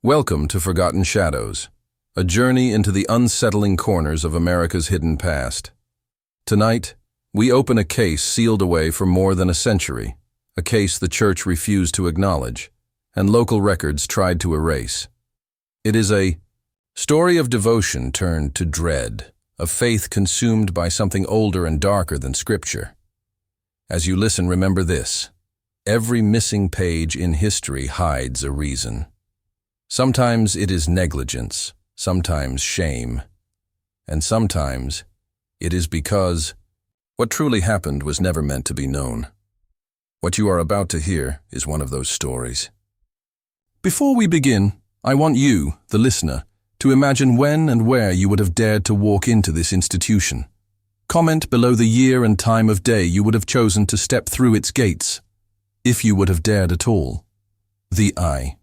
Welcome to Forgotten Shadows, a journey into the unsettling corners of America's hidden past. Tonight, we open a case sealed away for more than a century, a case the church refused to acknowledge, and local records tried to erase. It is a story of devotion turned to dread, of faith consumed by something older and darker than Scripture. As you listen, remember this: every missing page in history hides a reason. Sometimes it is negligence, sometimes shame, and sometimes it is because what truly happened was never meant to be known. What you are about to hear is one of those stories. Before we begin, I want you, the listener, to imagine when and where you would have dared to walk into this institution. Comment below the year and time of day you would have chosen to step through its gates, if you would have dared at all. The Eye.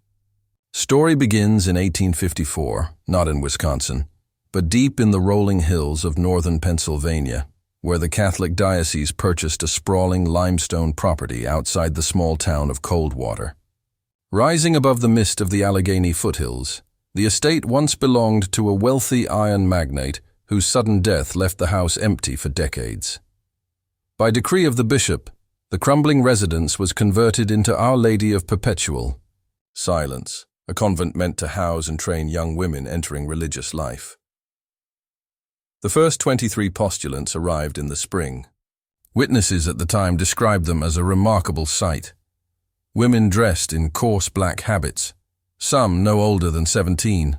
Story begins in 1854, not in Wisconsin, but deep in the rolling hills of northern Pennsylvania, where the Catholic diocese purchased a sprawling limestone property outside the small town of Coldwater. Rising above the mist of the Allegheny foothills, the estate once belonged to a wealthy iron magnate whose sudden death left the house empty for decades. By decree of the bishop, the crumbling residence was converted into Our Lady of Perpetual Silence, a convent meant to house and train young women entering religious life. The first 23 postulants arrived in the spring. Witnesses at the time described them as a remarkable sight. Women dressed in coarse black habits, some no older than 17,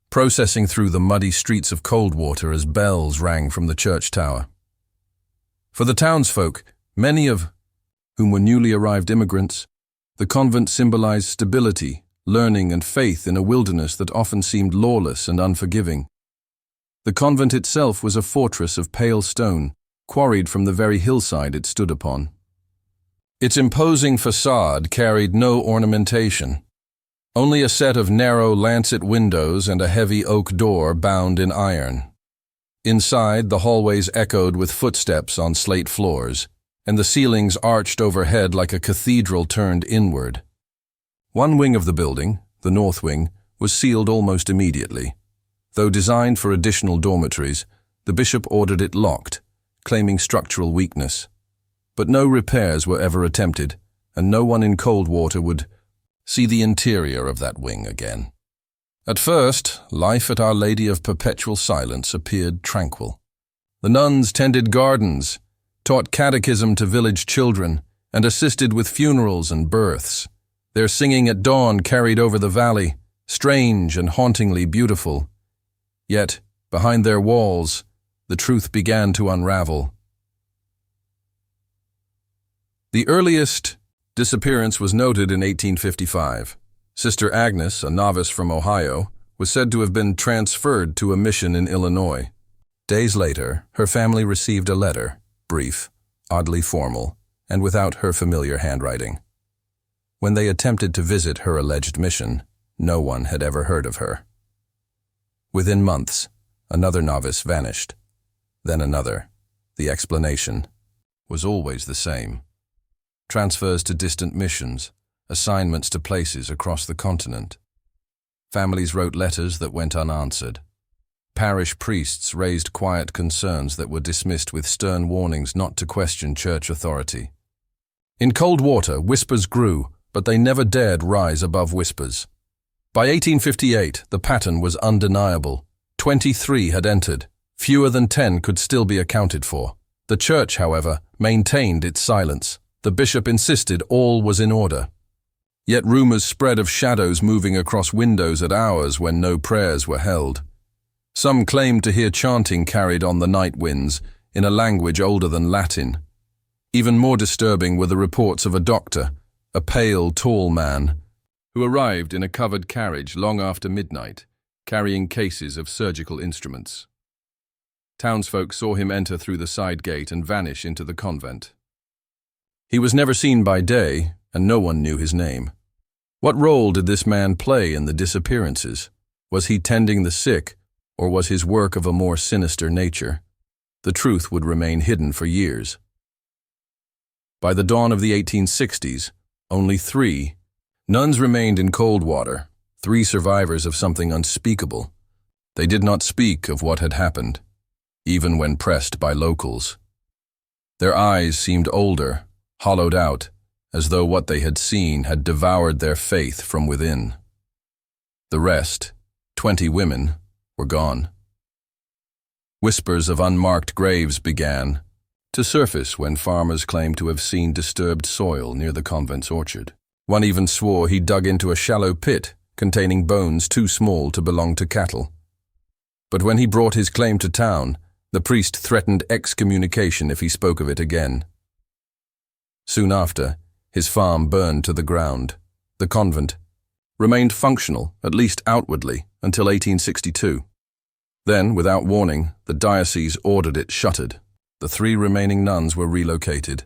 processing through the muddy streets of Coldwater as bells rang from the church tower. For the townsfolk, many of whom were newly arrived immigrants, the convent symbolized stability, learning and faith in a wilderness that often seemed lawless and unforgiving. The convent itself was a fortress of pale stone, quarried from the very hillside it stood upon. Its imposing facade carried no ornamentation, only a set of narrow lancet windows and a heavy oak door bound in iron. Inside, the hallways echoed with footsteps on slate floors, and the ceilings arched overhead like a cathedral turned inward. One wing of the building, the north wing, was sealed almost immediately. Though designed for additional dormitories, the bishop ordered it locked, claiming structural weakness. But no repairs were ever attempted, and no one in Coldwater would see the interior of that wing again. At first, life at Our Lady of Perpetual Silence appeared tranquil. The nuns tended gardens, taught catechism to village children, and assisted with funerals and births. Their singing at dawn carried over the valley, strange and hauntingly beautiful. Yet, behind their walls, the truth began to unravel. The earliest disappearance was noted in 1855. Sister Agnes, a novice from Ohio, was said to have been transferred to a mission in Illinois. Days later, her family received a letter, brief, oddly formal, and without her familiar handwriting. When they attempted to visit her alleged mission, no one had ever heard of her. Within months, another novice vanished. Then another. The explanation was always the same: transfers to distant missions, assignments to places across the continent. Families wrote letters that went unanswered. Parish priests raised quiet concerns that were dismissed with stern warnings not to question church authority. In Coldwater, whispers grew, but they never dared rise above whispers. By 1858, the pattern was undeniable. 23 had entered. Fewer than 10 could still be accounted for. The church, however, maintained its silence. The bishop insisted all was in order. Yet rumors spread of shadows moving across windows at hours when no prayers were held. Some claimed to hear chanting carried on the night winds in a language older than Latin. Even more disturbing were the reports of a doctor, a pale, tall man, who arrived in a covered carriage long after midnight, carrying cases of surgical instruments. Townsfolk saw him enter through the side gate and vanish into the convent. He was never seen by day, and no one knew his name. What role did this man play in the disappearances? Was he tending the sick, or was his work of a more sinister nature? The truth would remain hidden for years. By the dawn of the 1860s, only 3 nuns remained in Coldwater, 3 survivors of something unspeakable. They did not speak of what had happened, even when pressed by locals. Their eyes seemed older, hollowed out, as though what they had seen had devoured their faith from within. The rest, 20 women, were gone. Whispers of unmarked graves began to surface when farmers claimed to have seen disturbed soil near the convent's orchard. One even swore he dug into a shallow pit containing bones too small to belong to cattle. But when he brought his claim to town, the priest threatened excommunication if he spoke of it again. Soon after, his farm burned to the ground. The convent remained functional, at least outwardly, until 1862. Then, without warning, the diocese ordered it shuttered. The 3 remaining nuns were relocated,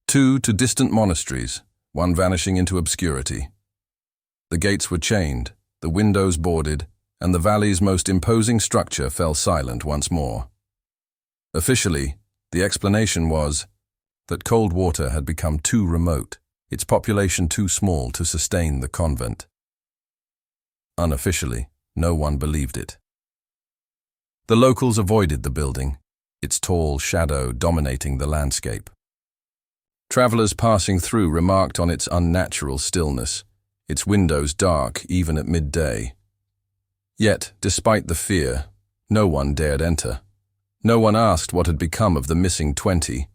2 to distant monasteries, 1 vanishing into obscurity. The gates were chained, the windows boarded, and the valley's most imposing structure fell silent once more. Officially, the explanation was that Coldwater had become too remote, its population too small to sustain the convent. Unofficially, no one believed it. The locals avoided the building, its tall shadow dominating the landscape. Travelers passing through remarked on its unnatural stillness, its windows dark even at midday. Yet, despite the fear, no one dared enter. No one asked what had become of the missing 20,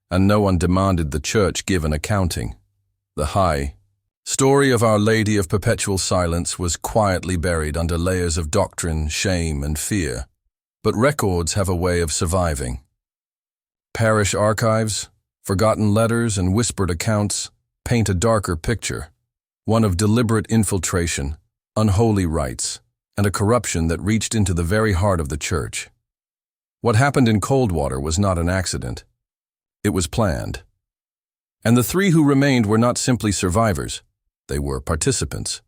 and no one demanded the church give an accounting. The high story of Our Lady of Perpetual Silence was quietly buried under layers of doctrine, shame, and fear. But records have a way of surviving. Parish archives, forgotten letters, and whispered accounts paint a darker picture, one of deliberate infiltration, unholy rites, and a corruption that reached into the very heart of the church. What happened in Coldwater was not an accident. It was planned. And the 3 who remained were not simply survivors, they were participants.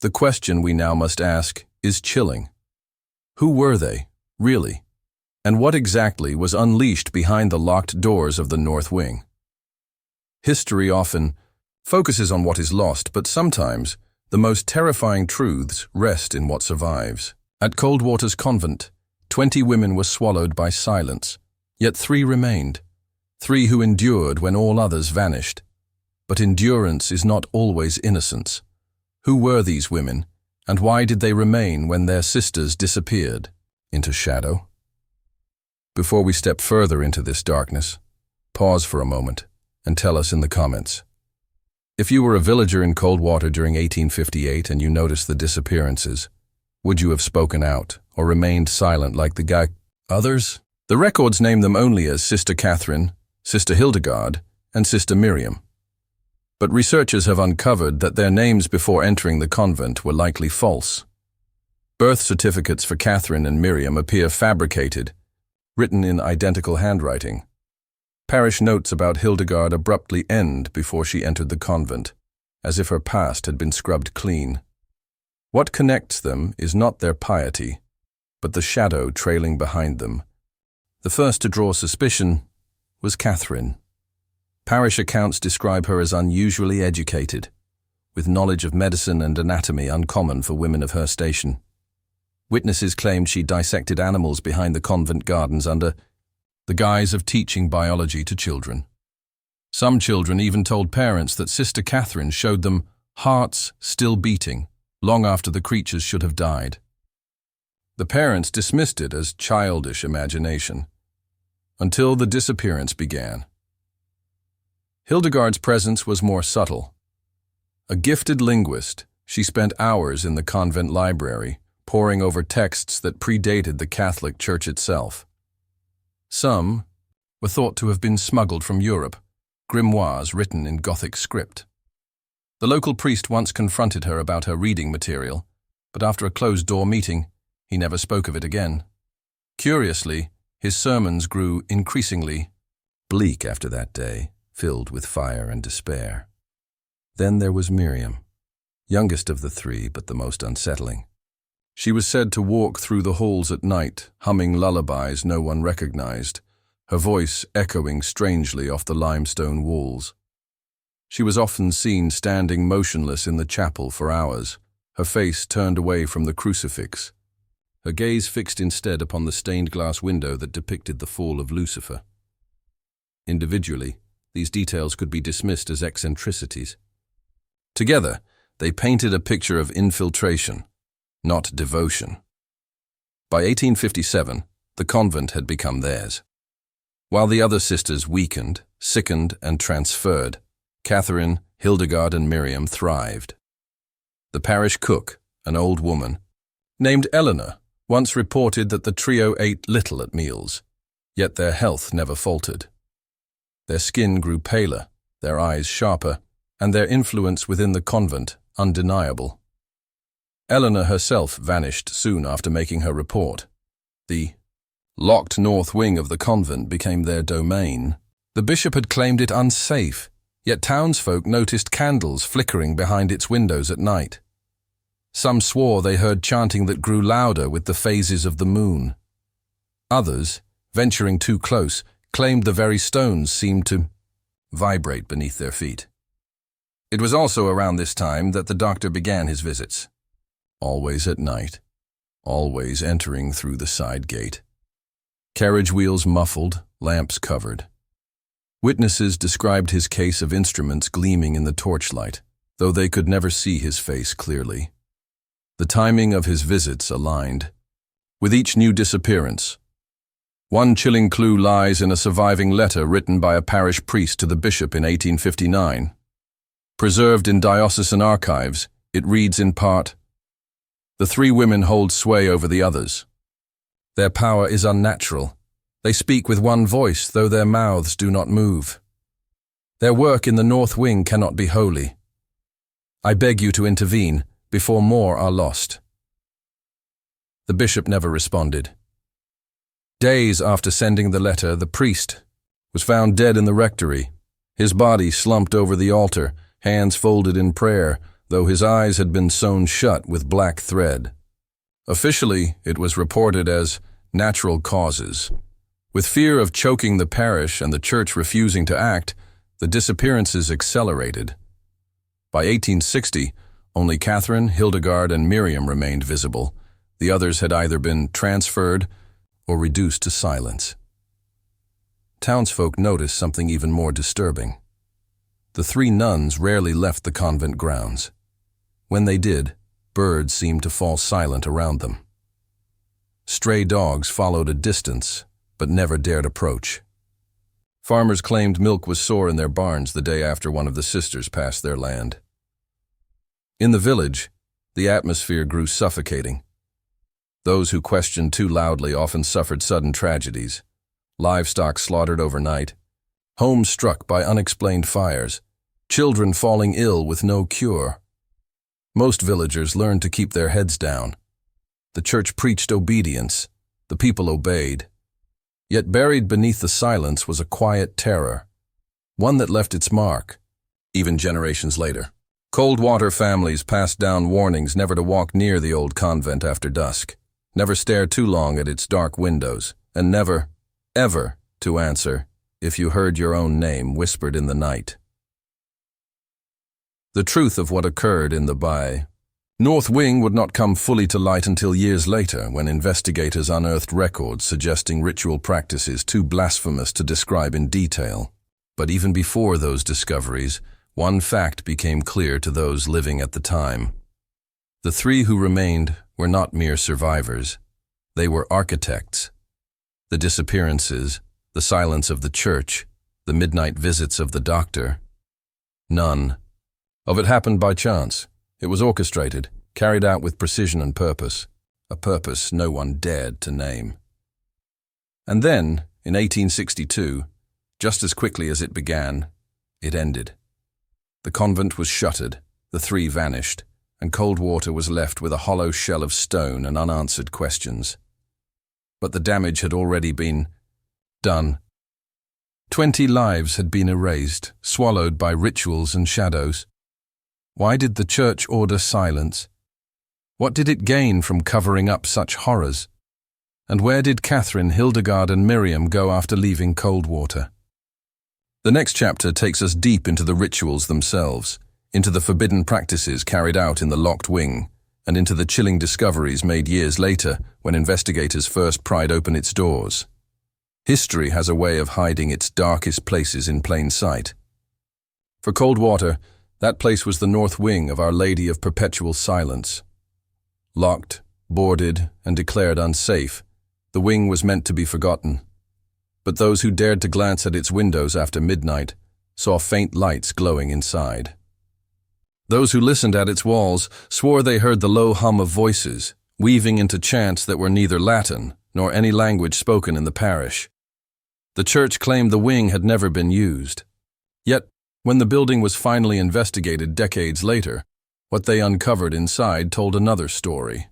The question we now must ask is chilling. Who were they, really? And what exactly was unleashed behind the locked doors of the North Wing? History often focuses on what is lost, but sometimes the most terrifying truths rest in what survives. At Coldwater's convent, 20 women were swallowed by silence, yet 3 remained. 3 who endured when all others vanished. But endurance is not always innocence. Who were these women, and why did they remain when their sisters disappeared into shadow? Before we step further into this darkness, pause for a moment and tell us in the comments. If you were a villager in Coldwater during 1858 and you noticed the disappearances, would you have spoken out or remained silent like the others? The records name them only as Sister Catherine, Sister Hildegard, and Sister Miriam. But researchers have uncovered that their names before entering the convent were likely false. Birth certificates for Catherine and Miriam appear fabricated, written in identical handwriting. Parish notes about Hildegard abruptly end before she entered the convent, as if her past had been scrubbed clean. What connects them is not their piety, but the shadow trailing behind them. The first to draw suspicion was Catherine. Parish accounts describe her as unusually educated, with knowledge of medicine and anatomy uncommon for women of her station. Witnesses claimed she dissected animals behind the convent gardens under the guise of teaching biology to children. Some children even told parents that Sister Catherine showed them hearts still beating long after the creatures should have died. The parents dismissed it as childish imagination, until the disappearance began. Hildegard's presence was more subtle. A gifted linguist, she spent hours in the convent library, poring over texts that predated the Catholic Church itself. Some were thought to have been smuggled from Europe, grimoires written in Gothic script. The local priest once confronted her about her reading material, but after a closed-door meeting, he never spoke of it again. Curiously, his sermons grew increasingly bleak after that day, filled with fire and despair. Then there was Miriam, youngest of the 3 but the most unsettling. She was said to walk through the halls at night, humming lullabies no one recognized, her voice echoing strangely off the limestone walls. She was often seen standing motionless in the chapel for hours, her face turned away from the crucifix, her gaze fixed instead upon the stained glass window that depicted the fall of Lucifer. Individually, these details could be dismissed as eccentricities. Together, they painted a picture of infiltration, not devotion. By 1857, the convent had become theirs. While the other sisters weakened, sickened, and transferred, Catherine, Hildegard, and Miriam thrived. The parish cook, an old woman, named Eleanor, once reported that the trio ate little at meals, yet their health never faltered. Their skin grew paler, their eyes sharper, and their influence within the convent undeniable. Eleanor herself vanished soon after making her report. The locked north wing of the convent became their domain. The bishop had claimed it unsafe, yet townsfolk noticed candles flickering behind its windows at night. Some swore they heard chanting that grew louder with the phases of the moon. Others, venturing too close, claimed the very stones seemed to vibrate beneath their feet. It was also around this time that the doctor began his visits. Always at night, always entering through the side gate. Carriage wheels muffled, lamps covered. Witnesses described his case of instruments gleaming in the torchlight, though they could never see his face clearly. The timing of his visits aligned. With each new disappearance, one chilling clue lies in a surviving letter written by a parish priest to the bishop in 1859. Preserved in diocesan archives, it reads in part, "The three women hold sway over the others. Their power is unnatural. They speak with one voice, though their mouths do not move. Their work in the north wing cannot be holy. I beg you to intervene before more are lost." The bishop never responded. Days after sending the letter, the priest was found dead in the rectory, his body slumped over the altar, hands folded in prayer, though his eyes had been sewn shut with black thread. Officially, it was reported as natural causes. With fear of choking the parish and the church refusing to act, the disappearances accelerated. By 1860, only Catherine, Hildegard, and Miriam remained visible. The others had either been transferred or reduced to silence. Townsfolk noticed something even more disturbing. The three nuns rarely left the convent grounds. When they did, birds seemed to fall silent around them. Stray dogs followed a distance, but never dared approach. Farmers claimed milk was sore in their barns the day after one of the sisters passed their land. In the village, the atmosphere grew suffocating. Those who questioned too loudly often suffered sudden tragedies. Livestock slaughtered overnight, homes struck by unexplained fires, children falling ill with no cure. Most villagers learned to keep their heads down. The church preached obedience, the people obeyed. Yet buried beneath the silence was a quiet terror, one that left its mark, even generations later. Cold water families passed down warnings never to walk near the old convent after dusk, never stare too long at its dark windows, and never, ever, to answer if you heard your own name whispered in the night. The truth of what occurred in the North Wing would not come fully to light until years later, when investigators unearthed records suggesting ritual practices too blasphemous to describe in detail. But even before those discoveries, one fact became clear to those living at the time. The three who remained were not mere survivors. They were architects. The disappearances, the silence of the church, the midnight visits of the doctor. None of it happened by chance. It was orchestrated, carried out with precision and purpose, a purpose no one dared to name. And then, in 1862, just as quickly as it began, it ended. The convent was shuttered, the three vanished, and Coldwater was left with a hollow shell of stone and unanswered questions. But the damage had already been done. 20 lives had been erased, swallowed by rituals and shadows. Why did the church order silence? What did it gain from covering up such horrors? And where did Catherine, Hildegard, and Miriam go after leaving Coldwater? The next chapter takes us deep into the rituals themselves, into the forbidden practices carried out in the locked wing, and into the chilling discoveries made years later when investigators first pried open its doors. History has a way of hiding its darkest places in plain sight. For Coldwater, that place was the north wing of Our Lady of Perpetual Silence. Locked, boarded, and declared unsafe, the wing was meant to be forgotten. But those who dared to glance at its windows after midnight saw faint lights glowing inside. Those who listened at its walls swore they heard the low hum of voices, weaving into chants that were neither Latin nor any language spoken in the parish. The church claimed the wing had never been used. Yet, when the building was finally investigated decades later, what they uncovered inside told another story,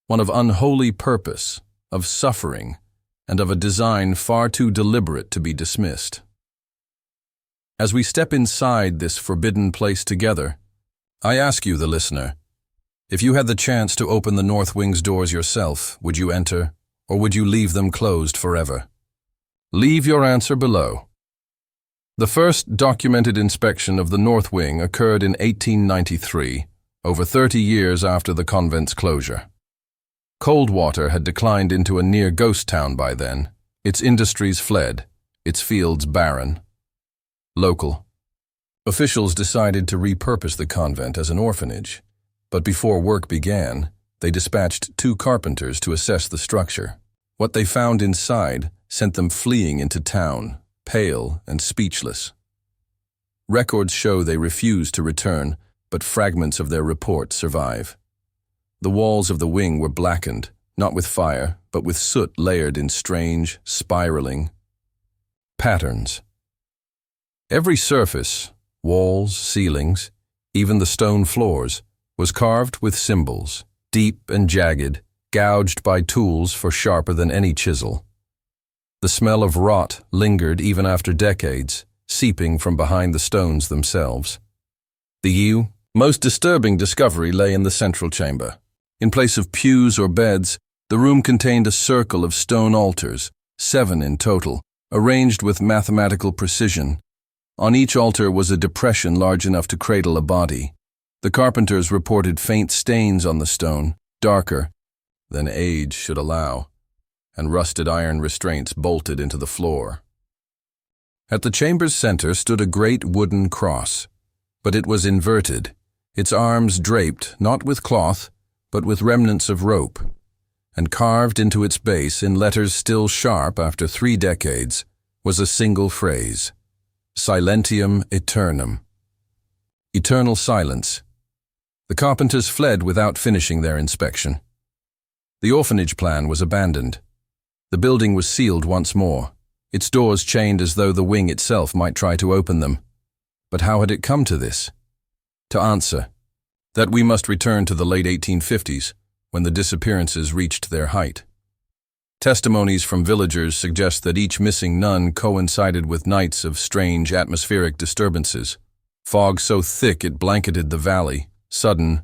one of unholy purpose, of suffering, and of a design far too deliberate to be dismissed. As we step inside this forbidden place together, I ask you, the listener, if you had the chance to open the North Wing's doors yourself, would you enter, or would you leave them closed forever? Leave your answer below. The first documented inspection of the North Wing occurred in 1893, over 30 years after the convent's closure. Coldwater had declined into a near ghost town by then, its industries fled, its fields barren. Local. Officials decided to repurpose the convent as an orphanage, but before work began, they dispatched 2 carpenters to assess the structure. What they found inside sent them fleeing into town, pale and speechless. Records show they refused to return, but fragments of their report survive. The walls of the wing were blackened, not with fire, but with soot layered in strange, spiraling patterns. Every surface, walls, ceilings, even the stone floors, was carved with symbols, deep and jagged, gouged by tools for sharper than any chisel. The smell of rot lingered even after decades, seeping from behind the stones themselves. The most disturbing discovery lay in the central chamber. In place of pews or beds, the room contained a circle of stone altars, 7 in total, arranged with mathematical precision. On each altar was a depression large enough to cradle a body. The carpenters reported faint stains on the stone, darker than age should allow, and rusted iron restraints bolted into the floor. At the chamber's center stood a great wooden cross, but it was inverted, its arms draped not with cloth, but with remnants of rope, and carved into its base in letters still sharp after 3 decades was a single phrase: Silentium Aeternum. Eternal silence. The carpenters fled without finishing their inspection. The orphanage plan was abandoned. The building was sealed once more, its doors chained as though the wing itself might try to open them. But how had it come to this? To answer, that we must return to the late 1850s, when the disappearances reached their height. Testimonies from villagers suggest that each missing nun coincided with nights of strange atmospheric disturbances. Fog so thick it blanketed the valley, sudden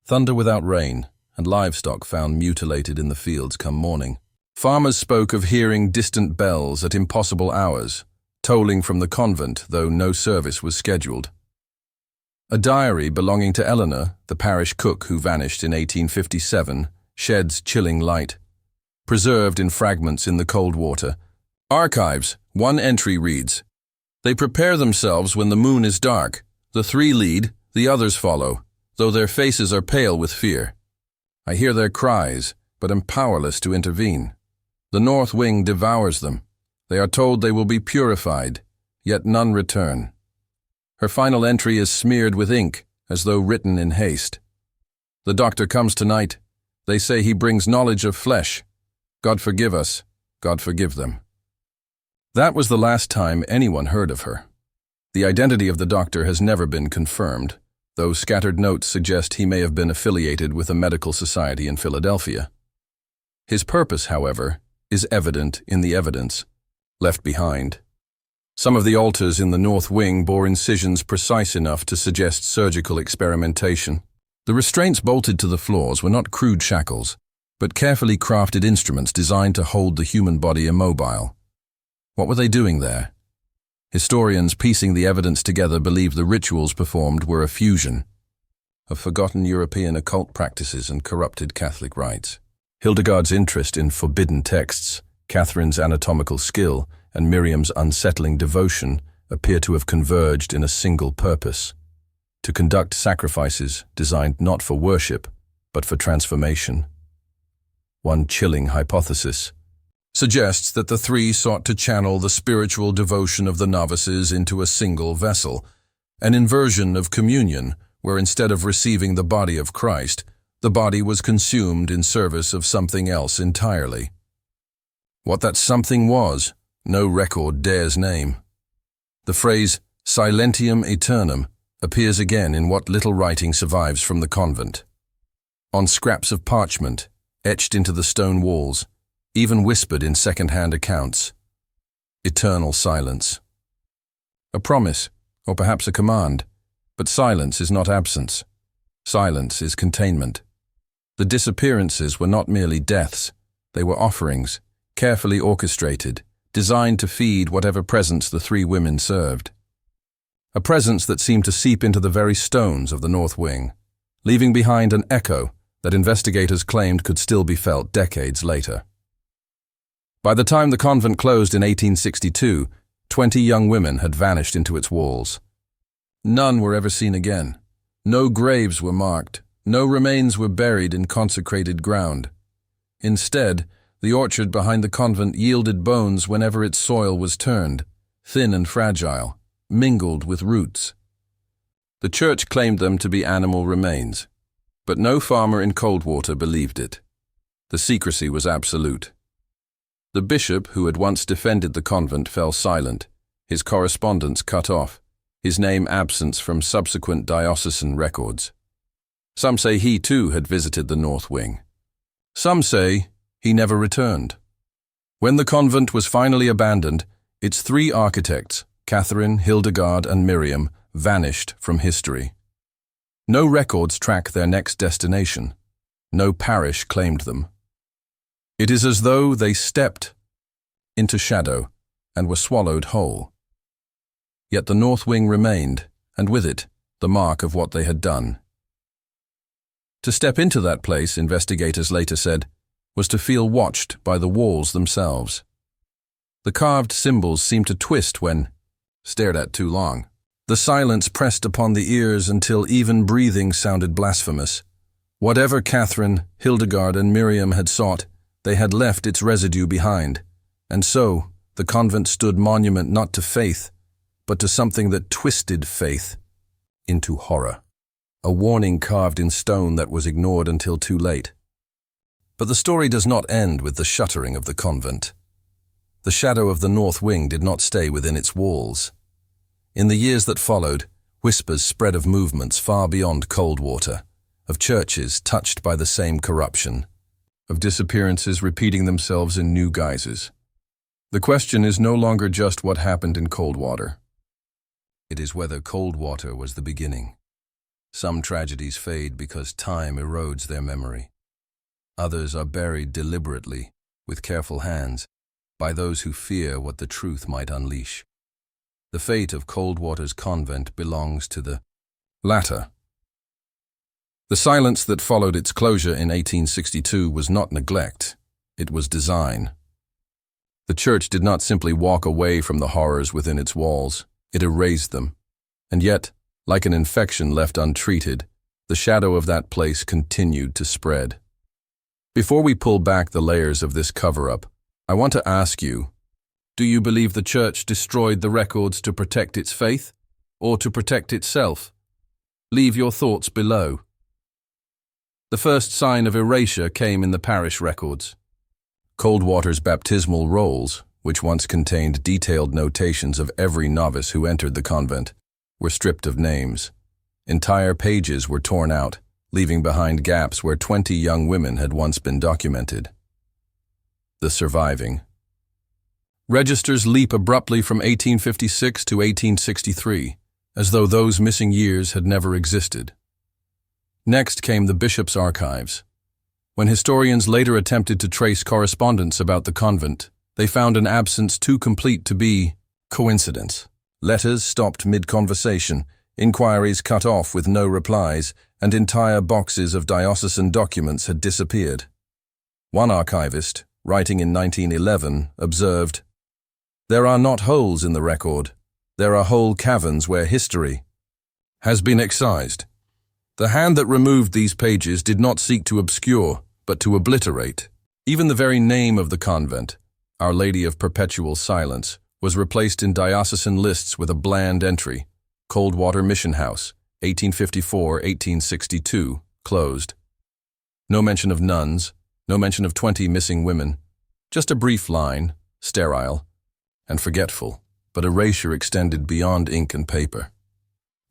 thunder without rain, and livestock found mutilated in the fields come morning. Farmers spoke of hearing distant bells at impossible hours, tolling from the convent, though no service was scheduled. A diary belonging to Eleanor, the parish cook who vanished in 1857, sheds chilling light. Preserved in fragments in the Coldwater archives, one entry reads, "They prepare themselves when the moon is dark. The 3 lead, the others follow, though their faces are pale with fear. I hear their cries, but am powerless to intervene. The north wing devours them. They are told they will be purified, yet none return." Her final entry is smeared with ink, as though written in haste. "The doctor comes tonight. They say he brings knowledge of flesh. God forgive us, God forgive them." That was the last time anyone heard of her. The identity of the doctor has never been confirmed, though scattered notes suggest he may have been affiliated with a medical society in Philadelphia. His purpose, however, is evident in the evidence left behind. Some of the altars in the north wing bore incisions precise enough to suggest surgical experimentation. The restraints bolted to the floors were not crude shackles, but carefully crafted instruments designed to hold the human body immobile. What were they doing there? Historians piecing the evidence together believe the rituals performed were a fusion of forgotten European occult practices and corrupted Catholic rites. Hildegard's interest in forbidden texts, Catherine's anatomical skill, and Miriam's unsettling devotion appear to have converged in a single purpose: to conduct sacrifices designed not for worship, but for transformation. One chilling hypothesis suggests that the three sought to channel the spiritual devotion of the novices into a single vessel, an inversion of communion where instead of receiving the body of Christ, the body was consumed in service of something else entirely. What that something was, no record dares name. The phrase silentium aeternum appears again in what little writing survives from the convent. On scraps of parchment, etched into the stone walls, even whispered in second-hand accounts. Eternal silence. A promise, or perhaps a command, but silence is not absence. Silence is containment. The disappearances were not merely deaths, they were offerings, carefully orchestrated, designed to feed whatever presence the three women served. A presence that seemed to seep into the very stones of the north wing, leaving behind an echo that investigators claimed could still be felt decades later. By the time the convent closed in 1862, 20 young women had vanished into its walls. None were ever seen again. No graves were marked. No remains were buried in consecrated ground. Instead, the orchard behind the convent yielded bones whenever its soil was turned, thin and fragile, mingled with roots. The church claimed them to be animal remains, but no farmer in Coldwater believed it. The secrecy was absolute. The bishop who had once defended the convent fell silent, his correspondence cut off, his name absent from subsequent diocesan records. Some say he too had visited the north wing. Some say he never returned. When the convent was finally abandoned, its three architects, Catherine, Hildegard, and Miriam, vanished from history. No records track their next destination. No parish claimed them. It is as though they stepped into shadow and were swallowed whole. Yet the north wing remained, and with it, the mark of what they had done. To step into that place, investigators later said, was to feel watched by the walls themselves. The carved symbols seemed to twist when stared at too long. The silence pressed upon the ears until even breathing sounded blasphemous. Whatever Catherine, Hildegard, and Miriam had sought, they had left its residue behind, and so the convent stood monument not to faith, but to something that twisted faith into horror. A warning carved in stone that was ignored until too late. But the story does not end with the shuttering of the convent. The shadow of the north wing did not stay within its walls. In the years that followed, whispers spread of movements far beyond Coldwater, of churches touched by the same corruption, of disappearances repeating themselves in new guises. The question is no longer just what happened in Coldwater. It is whether Coldwater was the beginning. Some tragedies fade because time erodes their memory. Others are buried deliberately, with careful hands, by those who fear what the truth might unleash. The fate of Coldwater's convent belongs to the latter. The silence that followed its closure in 1862 was not neglect, it was design. The church did not simply walk away from the horrors within its walls, it erased them. And yet, like an infection left untreated, the shadow of that place continued to spread. Before we pull back the layers of this cover-up, I want to ask you, do you believe the church destroyed the records to protect its faith, or to protect itself? Leave your thoughts below. The first sign of erasure came in the parish records. Coldwater's baptismal rolls, which once contained detailed notations of every novice who entered the convent, were stripped of names. Entire pages were torn out, leaving behind gaps where 20 young women had once been documented. The surviving. Registers leap abruptly from 1856 to 1863, as though those missing years had never existed. Next came the bishop's archives. When historians later attempted to trace correspondence about the convent, they found an absence too complete to be coincidence. Letters stopped mid-conversation, inquiries cut off with no replies, and entire boxes of diocesan documents had disappeared. One archivist, writing in 1911, observed, "There are not holes in the record, there are whole caverns where history has been excised." The hand that removed these pages did not seek to obscure, but to obliterate. Even the very name of the convent, Our Lady of Perpetual Silence, was replaced in diocesan lists with a bland entry, Coldwater Mission House, 1854-1862, closed. No mention of nuns, no mention of 20 missing women, just a brief line, sterile and forgetful, but erasure extended beyond ink and paper.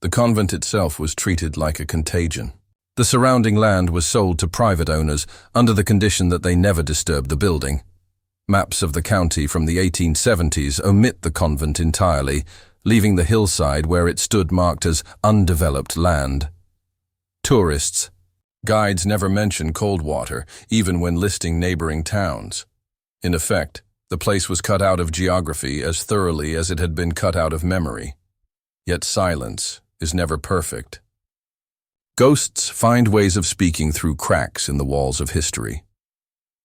The convent itself was treated like a contagion. The surrounding land was sold to private owners under the condition that they never disturb the building. Maps of the county from the 1870s omit the convent entirely, leaving the hillside where it stood marked as undeveloped land. Tourists, guides never mention Coldwater, even when listing neighboring towns. In effect, the place was cut out of geography as thoroughly as it had been cut out of memory. Yet silence is never perfect. Ghosts find ways of speaking through cracks in the walls of history.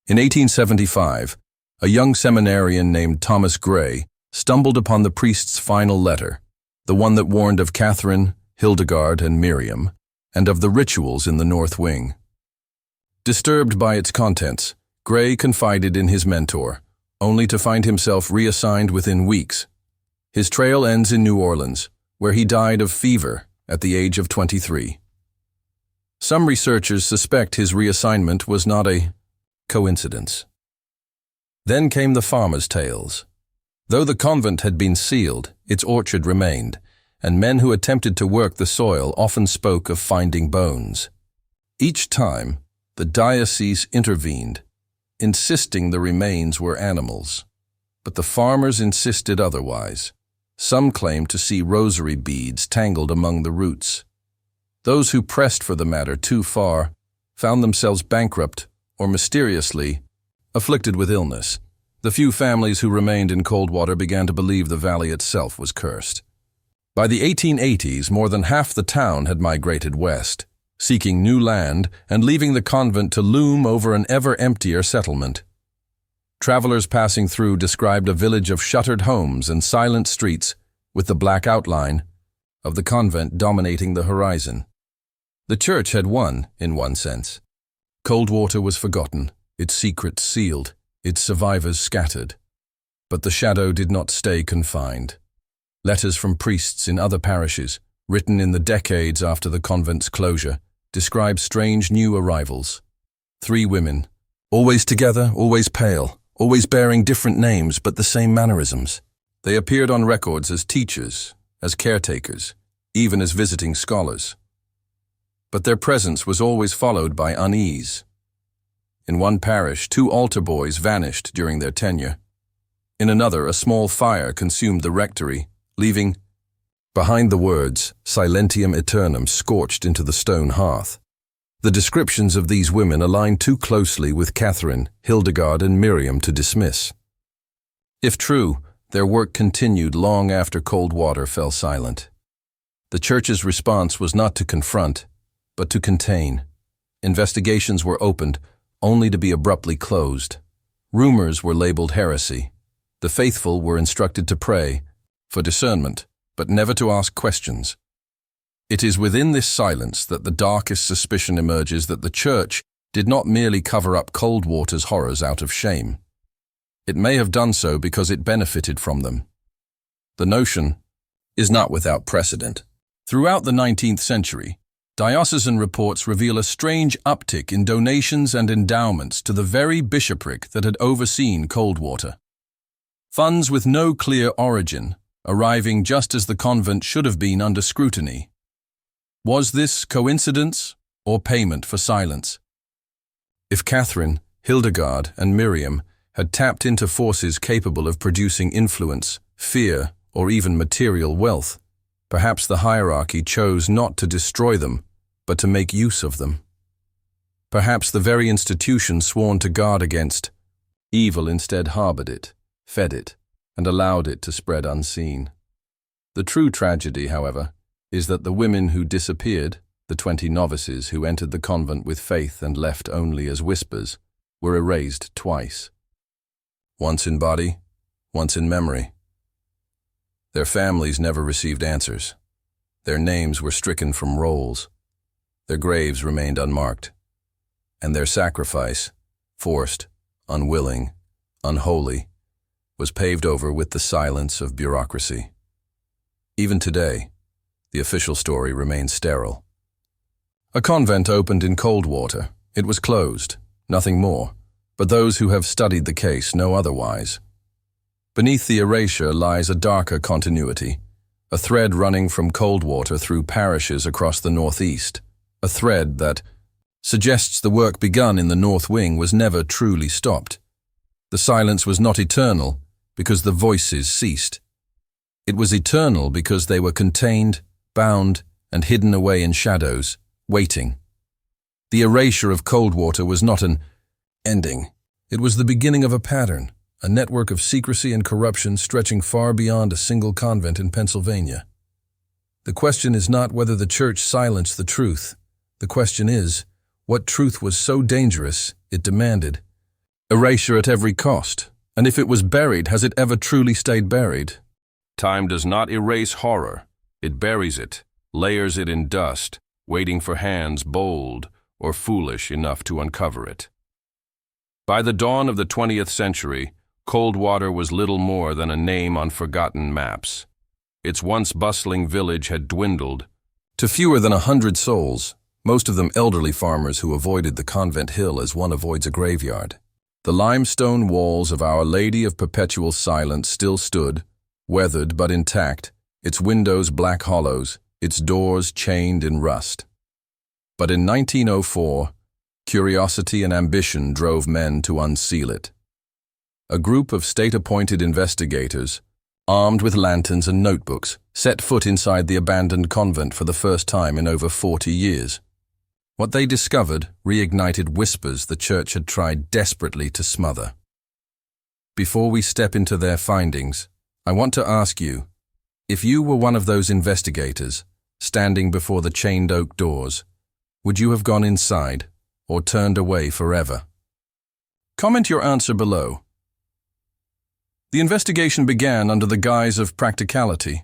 In 1875, a young seminarian named Thomas Gray stumbled upon the priest's final letter, the one that warned of Catherine, Hildegard, and Miriam, and of the rituals in the North Wing. Disturbed by its contents, Gray confided in his mentor, only to find himself reassigned within weeks. His trail ends in New Orleans, where he died of fever at the age of 23. Some researchers suspect his reassignment was not a coincidence. Then came the farmers' tales. Though the convent had been sealed, its orchard remained, and men who attempted to work the soil often spoke of finding bones. Each time, the diocese intervened, insisting the remains were animals. But the farmers insisted otherwise. Some claimed to see rosary beads tangled among the roots. Those who pressed for the matter too far found themselves bankrupt or mysteriously afflicted with illness. The few families who remained in Coldwater began to believe the valley itself was cursed. By the 1880s, more than half the town had migrated west, seeking new land and leaving the convent to loom over an ever-emptier settlement. Travelers passing through described a village of shuttered homes and silent streets, with the black outline of the convent dominating the horizon. The church had won, in one sense. Coldwater was forgotten, its secrets sealed, its survivors scattered. But the shadow did not stay confined. Letters from priests in other parishes, written in the decades after the convent's closure, describe strange new arrivals. 3 women, always together, always pale, always bearing different names but the same mannerisms. They appeared on records as teachers, as caretakers, even as visiting scholars. But their presence was always followed by unease. In one parish, 2 altar boys vanished during their tenure. In another, a small fire consumed the rectory, leaving behind the words, Silentium Aeternum, scorched into the stone hearth. The descriptions of these women aligned too closely with Catherine, Hildegard, and Miriam to dismiss. If true, their work continued long after Coldwater fell silent. The church's response was not to confront, but to contain. Investigations were opened, only to be abruptly closed. Rumors were labeled heresy. The faithful were instructed to pray for discernment, but never to ask questions. It is within this silence that the darkest suspicion emerges that the church did not merely cover up Coldwater's horrors out of shame. It may have done so because it benefited from them. The notion is not without precedent. Throughout the 19th century, diocesan reports reveal a strange uptick in donations and endowments to the very bishopric that had overseen Coldwater. Funds with no clear origin, arriving just as the convent should have been under scrutiny. Was this coincidence or payment for silence? If Catherine, Hildegard, and Miriam had tapped into forces capable of producing influence, fear, or even material wealth, perhaps the hierarchy chose not to destroy them, but to make use of them. Perhaps the very institution sworn to guard against evil instead harbored it, fed it, and allowed it to spread unseen. The true tragedy, however, is that the women who disappeared, the The 20 novices who entered the convent with faith and left only as whispers were erased twice. Once in body, once in memory. Their families never received answers. Their names were stricken from rolls. Their graves remained unmarked. And their sacrifice, forced, unwilling, unholy, was paved over with the silence of bureaucracy. Even today, the official story remains sterile. A convent opened in Coldwater. It was closed, nothing more, but those who have studied the case know otherwise. Beneath the erasure lies a darker continuity, a thread running from Coldwater through parishes across the northeast, a thread that suggests the work begun in the North Wing was never truly stopped. The silence was not eternal because the voices ceased. It was eternal because they were contained, bound, and hidden away in shadows, waiting. The erasure of Coldwater was not an ending. It was the beginning of a pattern, a network of secrecy and corruption stretching far beyond a single convent in Pennsylvania. The question is not whether the church silenced the truth. The question is, what truth was so dangerous it demanded erasure at every cost? And if it was buried, has it ever truly stayed buried? Time does not erase horror. It buries it, layers it in dust, waiting for hands bold or foolish enough to uncover it. By the dawn of the 20th century, Coldwater was little more than a name on forgotten maps. Its once bustling village had dwindled to fewer than 100 souls, most of them elderly farmers who avoided the convent hill as one avoids a graveyard. The limestone walls of Our Lady of Perpetual Silence still stood, weathered but intact, its windows black hollows, its doors chained in rust. But in 1904, curiosity and ambition drove men to unseal it. A group of state-appointed investigators, armed with lanterns and notebooks, set foot inside the abandoned convent for the first time in over 40 years. What they discovered reignited whispers the church had tried desperately to smother. Before we step into their findings, I want to ask you, if you were one of those investigators, standing before the chained oak doors, would you have gone inside or turned away forever? Comment your answer below. The investigation began under the guise of practicality.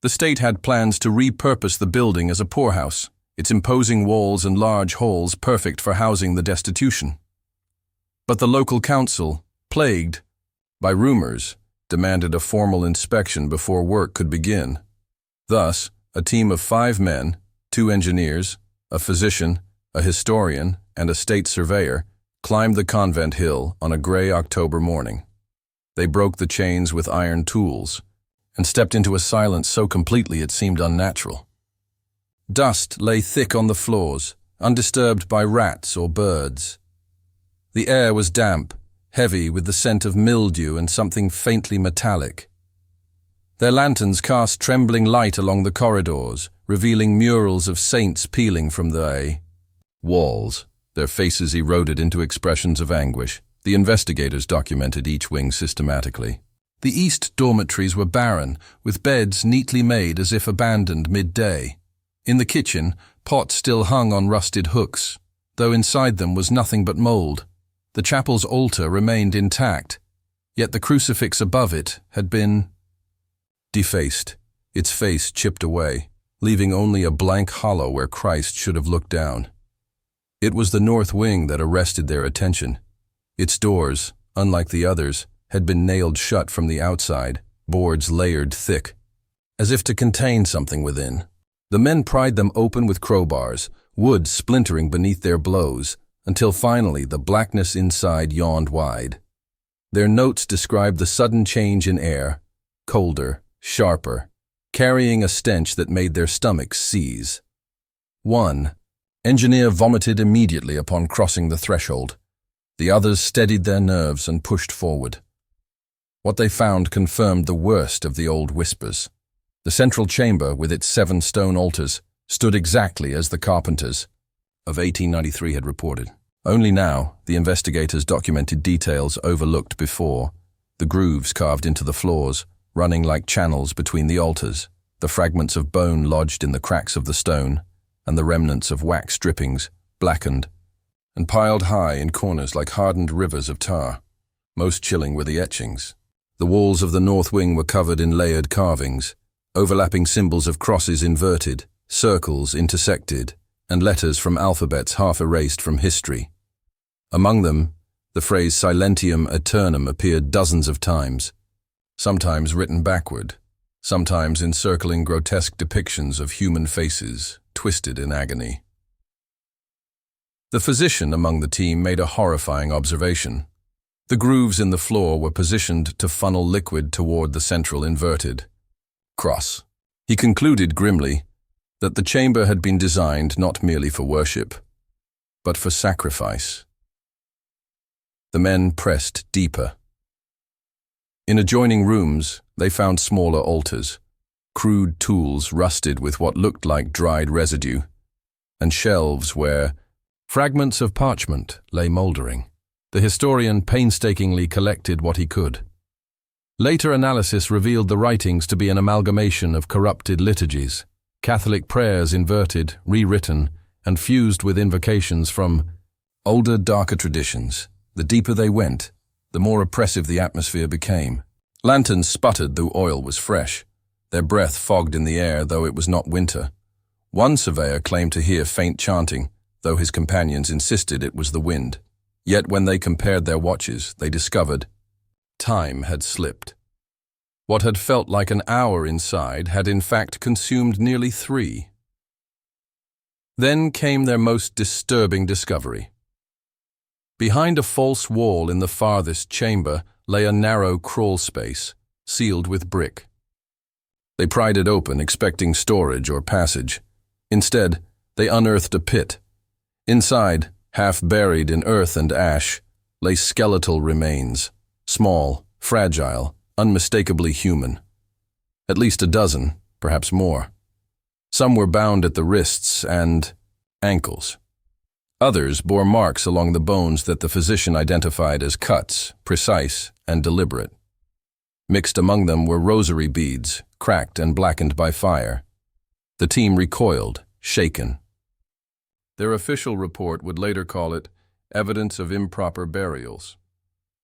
The state had plans to repurpose the building as a poorhouse, its imposing walls and large halls perfect for housing the destitution. But the local council, plagued by rumors, demanded a formal inspection before work could begin. Thus, a team of 5 men, 2 engineers, a physician, a historian, and a state surveyor, climbed the convent hill on a gray October morning. They broke the chains with iron tools and stepped into a silence so completely it seemed unnatural. Dust lay thick on the floors, undisturbed by rats or birds. The air was damp, heavy with the scent of mildew and something faintly metallic. Their lanterns cast trembling light along the corridors, revealing murals of saints peeling from the walls, their faces eroded into expressions of anguish. The investigators documented each wing systematically. The east dormitories were barren, with beds neatly made as if abandoned midday. In the kitchen, pots still hung on rusted hooks, though inside them was nothing but mold. The chapel's altar remained intact, yet the crucifix above it had been defaced, its face chipped away, leaving only a blank hollow where Christ should have looked down. It was the north wing that arrested their attention. Its doors, unlike the others, had been nailed shut from the outside, boards layered thick, as if to contain something within. The men pried them open with crowbars, wood splintering beneath their blows, until finally the blackness inside yawned wide. Their notes described the sudden change in air, colder, sharper, carrying a stench that made their stomachs seize. 1. Engineer vomited immediately upon crossing the threshold. The others steadied their nerves and pushed forward. What they found confirmed the worst of the old whispers. The central chamber, with its 7 stone altars, stood exactly as the carpenters of 1893 had reported. Only now, the investigators documented details overlooked before, the grooves carved into the floors, running like channels between the altars, the fragments of bone lodged in the cracks of the stone, and the remnants of wax drippings, blackened, and piled high in corners like hardened rivers of tar. Most chilling were the etchings. The walls of the north wing were covered in layered carvings, overlapping symbols of crosses inverted, circles intersected, and letters from alphabets half erased from history. Among them, the phrase Silentium Aeternum appeared dozens of times, sometimes written backward, sometimes encircling grotesque depictions of human faces, twisted in agony. The physician among the team made a horrifying observation. The grooves in the floor were positioned to funnel liquid toward the central inverted cross. He concluded grimly that the chamber had been designed not merely for worship, but for sacrifice. The men pressed deeper. In adjoining rooms, they found smaller altars, crude tools rusted with what looked like dried residue, and shelves where fragments of parchment lay moldering. The historian painstakingly collected what he could. Later analysis revealed the writings to be an amalgamation of corrupted liturgies, Catholic prayers inverted, rewritten, and fused with invocations from older, darker traditions. The deeper they went, the more oppressive the atmosphere became. Lanterns sputtered though oil was fresh. Their breath fogged in the air though it was not winter. One surveyor claimed to hear faint chanting, though his companions insisted it was the wind. Yet when they compared their watches, they discovered time had slipped. What had felt like an hour inside had in fact consumed nearly 3. Then came their most disturbing discovery. Behind a false wall in the farthest chamber lay a narrow crawl space, sealed with brick. They pried it open, expecting storage or passage. Instead, they unearthed a pit. Inside, half buried in earth and ash, lay skeletal remains, small, fragile, unmistakably human. At least a dozen, perhaps more. Some were bound at the wrists and ankles. Others bore marks along the bones that the physician identified as cuts, precise and deliberate. Mixed among them were rosary beads, cracked and blackened by fire. The team recoiled, shaken. Their official report would later call it evidence of improper burials.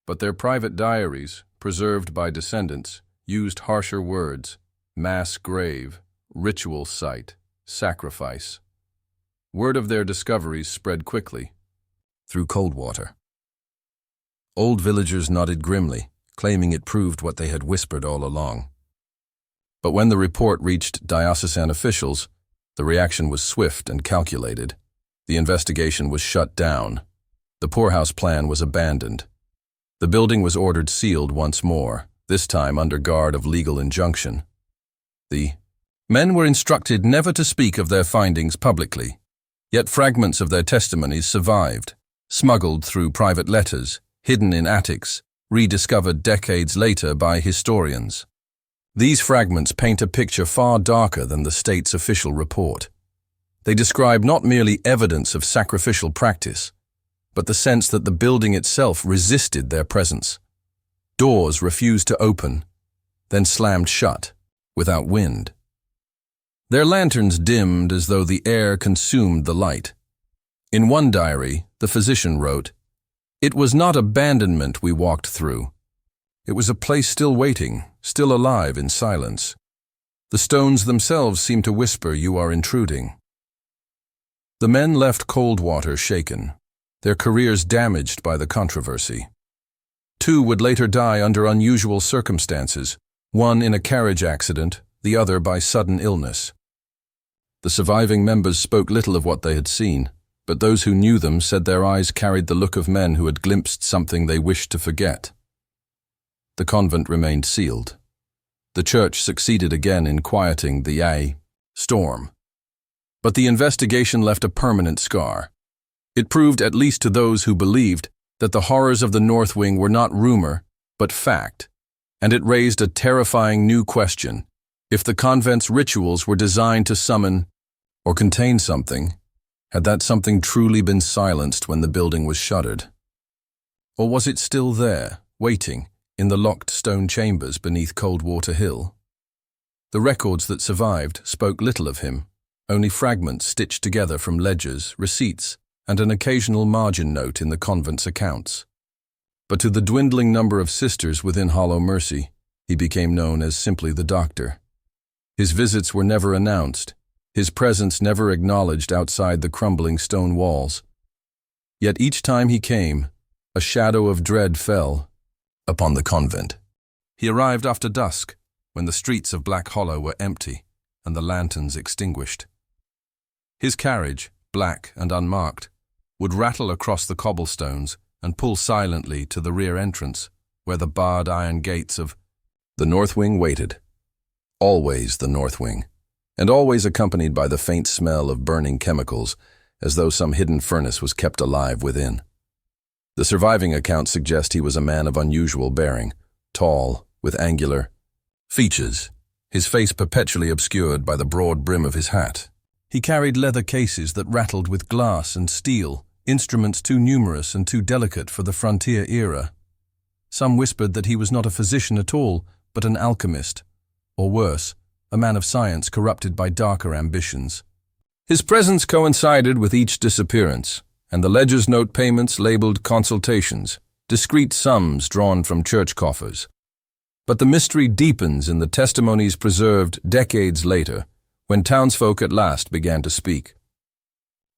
But their private diaries, preserved by descendants, used harsher words: mass grave, ritual site, sacrifice. Word of their discoveries spread quickly, through Coldwater. Old villagers nodded grimly, claiming it proved what they had whispered all along. But when the report reached diocesan officials, the reaction was swift and calculated. The investigation was shut down. The poorhouse plan was abandoned. The building was ordered sealed once more, this time under guard of legal injunction. The men were instructed never to speak of their findings publicly. Yet fragments of their testimonies survived, smuggled through private letters, hidden in attics, rediscovered decades later by historians. These fragments paint a picture far darker than the state's official report. They describe not merely evidence of sacrificial practice, but the sense that the building itself resisted their presence. Doors refused to open, then slammed shut, without wind. Their lanterns dimmed as though the air consumed the light. In one diary, the physician wrote, "It was not abandonment we walked through. It was a place still waiting, still alive in silence. The stones themselves seemed to whisper, 'You are intruding.'" The men left Coldwater shaken, their careers damaged by the controversy. 2 would later die under unusual circumstances, one in a carriage accident, the other by sudden illness. The surviving members spoke little of what they had seen, but those who knew them said their eyes carried the look of men who had glimpsed something they wished to forget. The convent remained sealed. The church succeeded again in quieting the storm. But the investigation left a permanent scar. It proved, at least to those who believed, that the horrors of the North Wing were not rumor, but fact, and it raised a terrifying new question. If the convent's rituals were designed to summon or contain something, had that something truly been silenced when the building was shuttered? Or was it still there, waiting, in the locked stone chambers beneath Coldwater Hill? The records that survived spoke little of him, only fragments stitched together from ledgers, receipts, and an occasional margin note in the convent's accounts. But to the dwindling number of sisters within Hollow Mercy, he became known as simply the doctor. His visits were never announced, his presence never acknowledged outside the crumbling stone walls. Yet each time he came, a shadow of dread fell upon the convent. He arrived after dusk, when the streets of Black Hollow were empty and the lanterns extinguished. His carriage, black and unmarked, would rattle across the cobblestones and pull silently to the rear entrance, where the barred iron gates of the north wing waited. Always the north wing, and always accompanied by the faint smell of burning chemicals, as though some hidden furnace was kept alive within. The surviving accounts suggest he was a man of unusual bearing, tall, with angular features, his face perpetually obscured by the broad brim of his hat. He carried leather cases that rattled with glass and steel, instruments too numerous and too delicate for the frontier era. Some whispered that he was not a physician at all, but an alchemist, or worse, a man of science corrupted by darker ambitions. His presence coincided with each disappearance, and the ledger's note payments labeled consultations, discreet sums drawn from church coffers. But the mystery deepens in the testimonies preserved decades later, when townsfolk at last began to speak.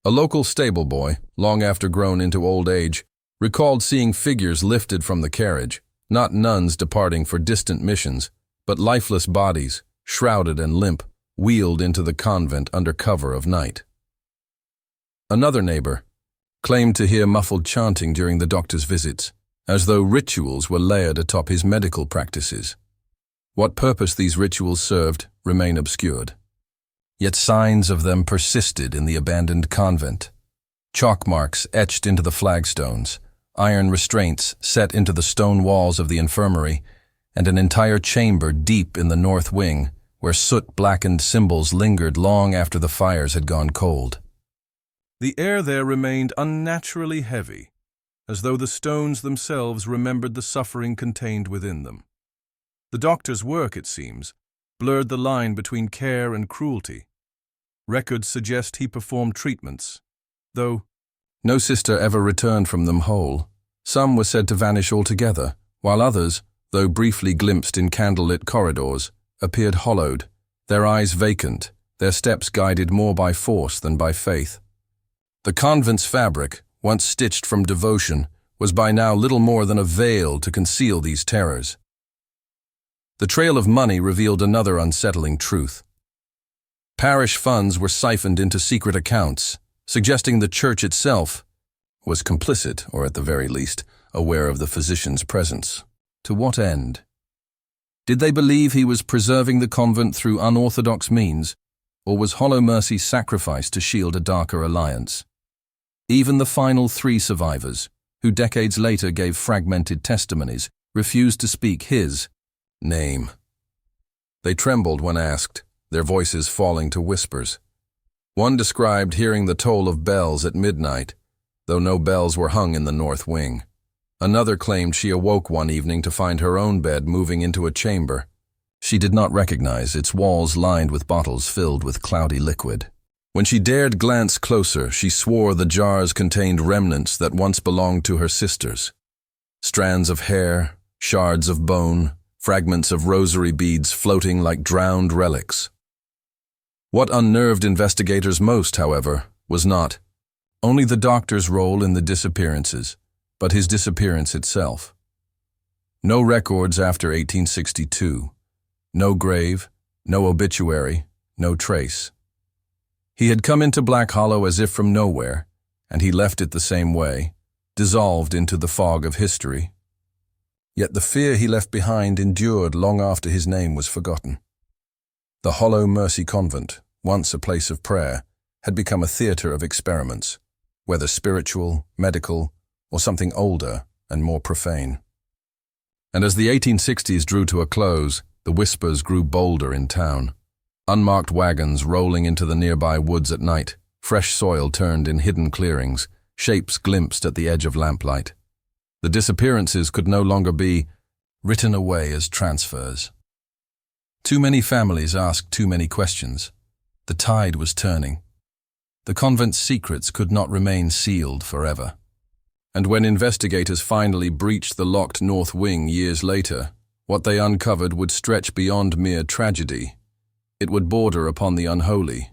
A local stable boy, long after grown into old age, recalled seeing figures lifted from the carriage, not nuns departing for distant missions, but lifeless bodies, shrouded and limp, wheeled into the convent under cover of night. Another neighbor claimed to hear muffled chanting during the doctor's visits, as though rituals were layered atop his medical practices. What purpose these rituals served remain obscured. Yet signs of them persisted in the abandoned convent. Chalk marks etched into the flagstones, iron restraints set into the stone walls of the infirmary, and an entire chamber deep in the north wing, where soot-blackened symbols lingered long after the fires had gone cold. The air there remained unnaturally heavy, as though the stones themselves remembered the suffering contained within them. The doctor's work, it seems, blurred the line between care and cruelty. Records suggest he performed treatments, though no sister ever returned from them whole. Some were said to vanish altogether, while others, though briefly glimpsed in candlelit corridors, appeared hollowed, their eyes vacant, their steps guided more by force than by faith. The convent's fabric, once stitched from devotion, was by now little more than a veil to conceal these terrors. The trail of money revealed another unsettling truth. Parish funds were siphoned into secret accounts, suggesting the church itself was complicit, or at the very least, aware of the physician's presence. To what end? Did they believe he was preserving the convent through unorthodox means, or was Hollow Mercy sacrificed to shield a darker alliance? Even the final 3 survivors, who decades later gave fragmented testimonies, refused to speak his name. They trembled when asked, their voices falling to whispers. One described hearing the toll of bells at midnight, though no bells were hung in the north wing. Another claimed she awoke one evening to find her own bed moving into a chamber. She did not recognize its walls lined with bottles filled with cloudy liquid. When she dared glance closer, she swore the jars contained remnants that once belonged to her sisters. Strands of hair, shards of bone, fragments of rosary beads floating like drowned relics. What unnerved investigators most, however, was not only the doctor's role in the disappearances, but his disappearance itself. No records after 1862, no grave, no obituary, no trace. He had come into Black Hollow as if from nowhere, and he left it the same way, dissolved into the fog of history. Yet the fear he left behind endured long after his name was forgotten. The Hollow Mercy Convent, once a place of prayer, had become a theater of experiments, whether spiritual, medical, or something older and more profane. And as the 1860s drew to a close, the whispers grew bolder in town. Unmarked wagons rolling into the nearby woods at night, fresh soil turned in hidden clearings, shapes glimpsed at the edge of lamplight. The disappearances could no longer be written away as transfers. Too many families asked too many questions. The tide was turning. The convent's secrets could not remain sealed forever. And when investigators finally breached the locked north wing years later, what they uncovered would stretch beyond mere tragedy. It would border upon the unholy.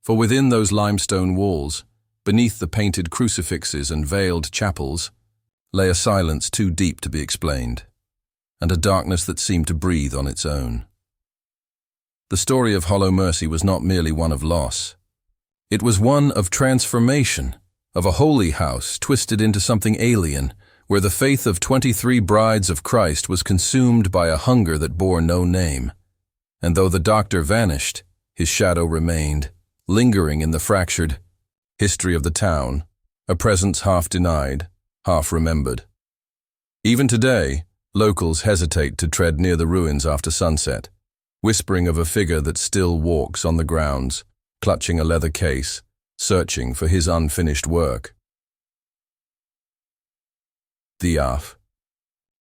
For within those limestone walls, beneath the painted crucifixes and veiled chapels, lay a silence too deep to be explained, and a darkness that seemed to breathe on its own. The story of Hollow Mercy was not merely one of loss. It was one of transformation, of a holy house twisted into something alien, where the faith of 23 brides of Christ was consumed by a hunger that bore no name. And though the doctor vanished, his shadow remained, lingering in the fractured history of the town, a presence half denied, half remembered. Even today, locals hesitate to tread near the ruins after sunset, whispering of a figure that still walks on the grounds, clutching a leather case, searching for his unfinished work. The Arf.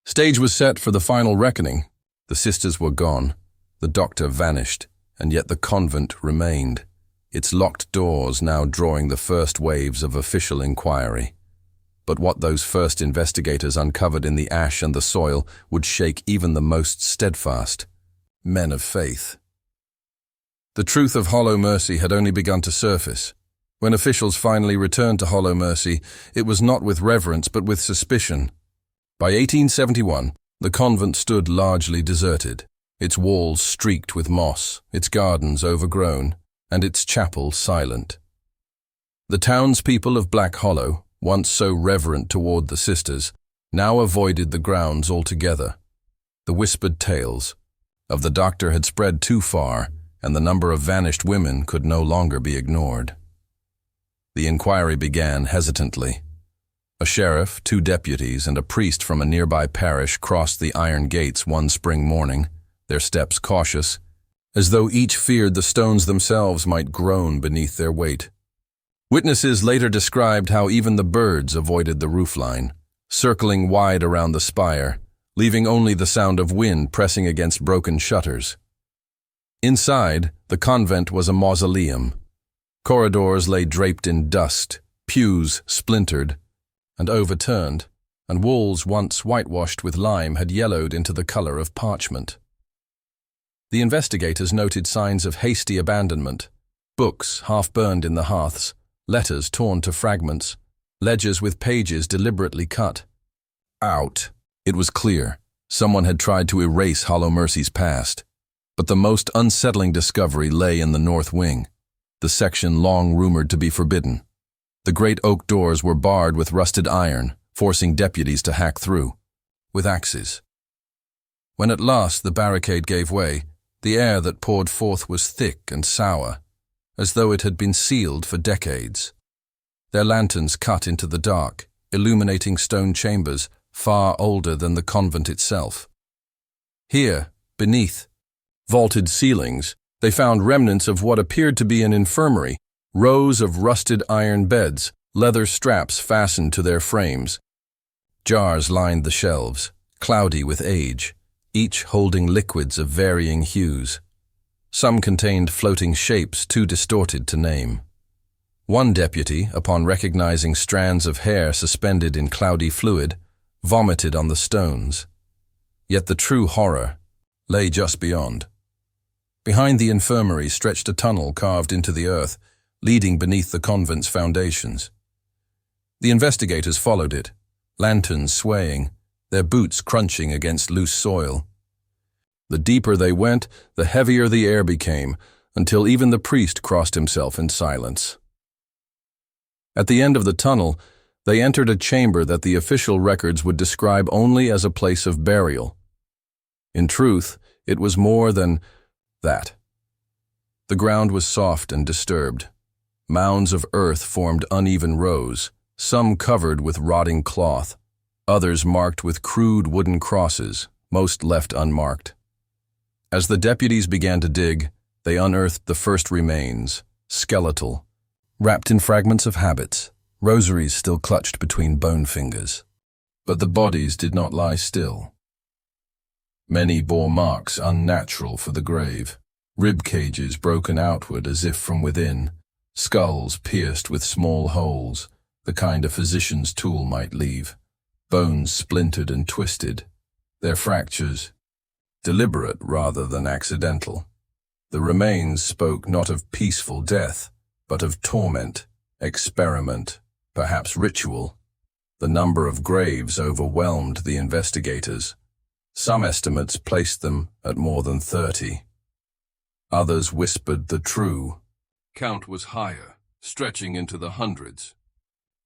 Stage was set for the final reckoning. The sisters were gone, the doctor vanished, and yet the convent remained, its locked doors now drawing the first waves of official inquiry. But what those first investigators uncovered in the ash and the soil would shake even the most steadfast men of faith. The truth of Hollow Mercy had only begun to surface. When officials finally returned to Hollow Mercy, it was not with reverence but with suspicion. By 1871, the convent stood largely deserted, its walls streaked with moss, its gardens overgrown, and its chapel silent. The townspeople of Black Hollow, once so reverent toward the sisters, now avoided the grounds altogether. The whispered tales of the doctor had spread too far, and the number of vanished women could no longer be ignored. The inquiry began hesitantly. A sheriff, 2 deputies, and a priest from a nearby parish crossed the iron gates one spring morning, their steps cautious, as though each feared the stones themselves might groan beneath their weight. Witnesses later described how even the birds avoided the roofline, circling wide around the spire, leaving only the sound of wind pressing against broken shutters. Inside, the convent was a mausoleum. Corridors lay draped in dust, pews splintered and overturned, and walls once whitewashed with lime had yellowed into the color of parchment. The investigators noted signs of hasty abandonment, books half-burned in the hearths, letters torn to fragments, ledgers with pages deliberately cut. Out. It was clear. Someone had tried to erase Hollow Mercy's past. But the most unsettling discovery lay in the north wing, the section long rumored to be forbidden. The great oak doors were barred with rusted iron, forcing deputies to hack through, with axes. When at last the barricade gave way, the air that poured forth was thick and sour, as though it had been sealed for decades. Their lanterns cut into the dark, illuminating stone chambers far older than the convent itself. Here, beneath vaulted ceilings, they found remnants of what appeared to be an infirmary, rows of rusted iron beds, leather straps fastened to their frames. Jars lined the shelves, cloudy with age, each holding liquids of varying hues. Some contained floating shapes too distorted to name. One deputy, upon recognizing strands of hair suspended in cloudy fluid, vomited on the stones. Yet the true horror lay just beyond. Behind the infirmary stretched a tunnel carved into the earth, leading beneath the convent's foundations. The investigators followed it, lanterns swaying, their boots crunching against loose soil. The deeper they went, the heavier the air became, until even the priest crossed himself in silence. At the end of the tunnel, they entered a chamber that the official records would describe only as a place of burial. In truth, it was more than that. The ground was soft and disturbed. Mounds of earth formed uneven rows, some covered with rotting cloth, others marked with crude wooden crosses, most left unmarked. As the deputies began to dig, they unearthed the first remains, skeletal, wrapped in fragments of habits, rosaries still clutched between bone fingers. But the bodies did not lie still. Many bore marks unnatural for the grave. rib cages broken outward as if from within, skulls pierced with small holes, the kind a physician's tool might leave, bones splintered and twisted, their fractures deliberate rather than accidental. The remains spoke not of peaceful death, but of torment, experiment, perhaps ritual. The number of graves overwhelmed the investigators. Some estimates placed them at more than 30. Others whispered the true count was higher, stretching into the hundreds.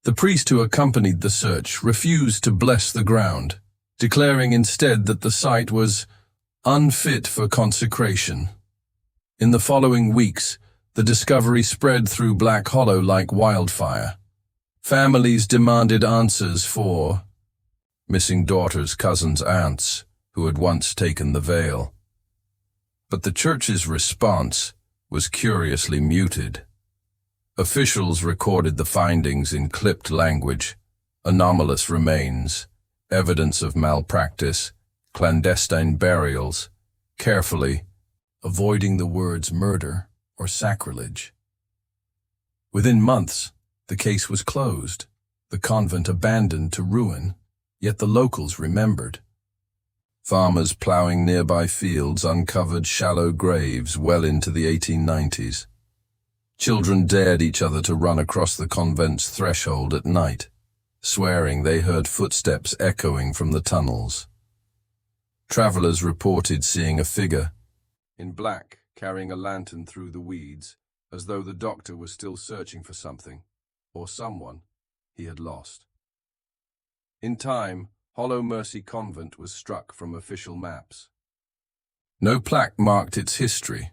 The priest who accompanied the search refused to bless the ground, declaring instead that the site was unfit for consecration. In the following weeks, the discovery spread through Black Hollow like wildfire. Families demanded answers for missing daughters, cousins, aunts who had once taken the veil. But the church's response was curiously muted. Officials recorded the findings in clipped language, anomalous remains, evidence of malpractice, clandestine burials, carefully avoiding the words murder or sacrilege. Within months, the case was closed, the convent abandoned to ruin, yet the locals remembered. Farmers plowing nearby fields uncovered shallow graves well into the 1890s. Children dared each other to run across the convent's threshold at night, swearing they heard footsteps echoing from the tunnels. Travelers reported seeing a figure in black carrying a lantern through the weeds, as though the doctor was still searching for something, or someone, he had lost. In time, Hollow Mercy Convent was struck from official maps. No plaque marked its history.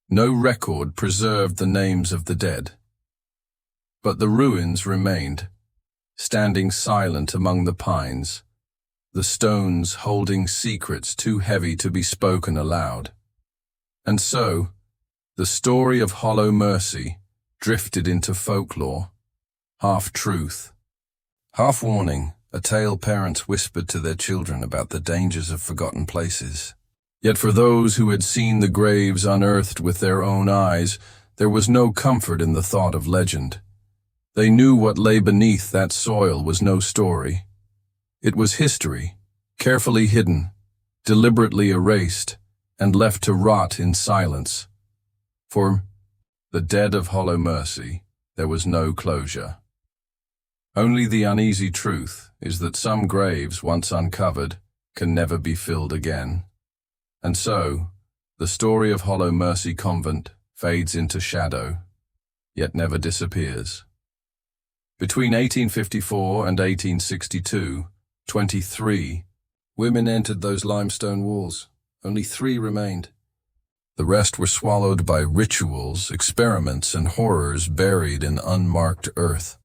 No record preserved the names of the dead. But the ruins remained, standing silent among the pines, the stones holding secrets too heavy to be spoken aloud. And so, the story of Hollow Mercy drifted into folklore, half truth, half warning, a tale parents whispered to their children about the dangers of forgotten places. Yet for those who had seen the graves unearthed with their own eyes, there was no comfort in the thought of legend. They knew what lay beneath that soil was no story. It was history, carefully hidden, deliberately erased, and left to rot in silence. For the dead of Hollow Mercy, there was no closure. Only the uneasy truth is that some graves, once uncovered, can never be filled again. And so, the story of Hollow Mercy Convent fades into shadow, yet never disappears. Between 1854 and 1862, 23 women entered those limestone walls. Only 3 remained. The rest were swallowed by rituals, experiments, and horrors buried in unmarked earth.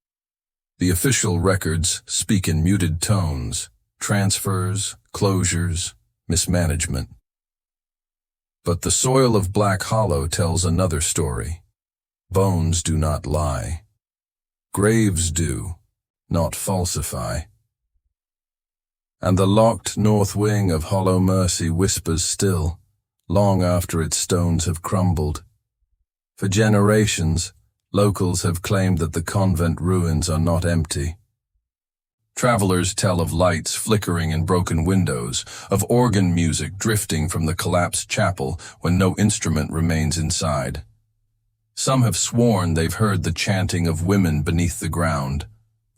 The official records speak in muted tones, transfers, closures, mismanagement. But the soil of Black Hollow tells another story. Bones do not lie. Graves do, not falsify. And the locked north wing of Hollow Mercy whispers still, long after its stones have crumbled. For generations, locals have claimed that the convent ruins are not empty. Travelers tell of lights flickering in broken windows, of organ music drifting from the collapsed chapel when no instrument remains inside. Some have sworn they've heard the chanting of women beneath the ground,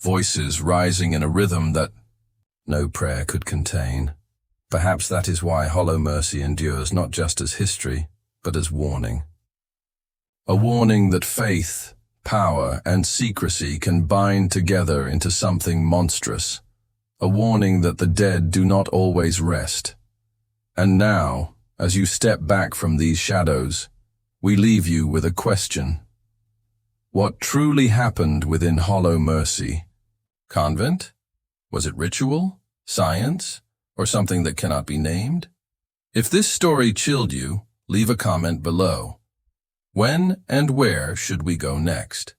voices rising in a rhythm that no prayer could contain. Perhaps that is why Hollow Mercy endures not just as history, but as warning. A warning that faith, power, and secrecy can bind together into something monstrous. A warning that the dead do not always rest. And now, as you step back from these shadows, we leave you with a question. What truly happened within Hollow Mercy? Convent? Was it ritual, science, or something that cannot be named? If this story chilled you, leave a comment below. When and where should we go next?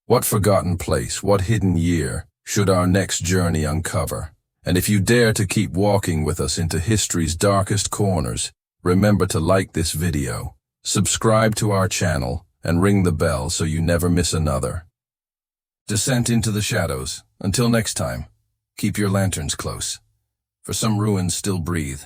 What forgotten place, what hidden year should our next journey uncover? And if you dare to keep walking with us into history's darkest corners, Remember to like this video, subscribe to our channel, and ring the bell so you never miss another. Descent into the shadows. Until next time, keep your lanterns close, for some ruins still breathe.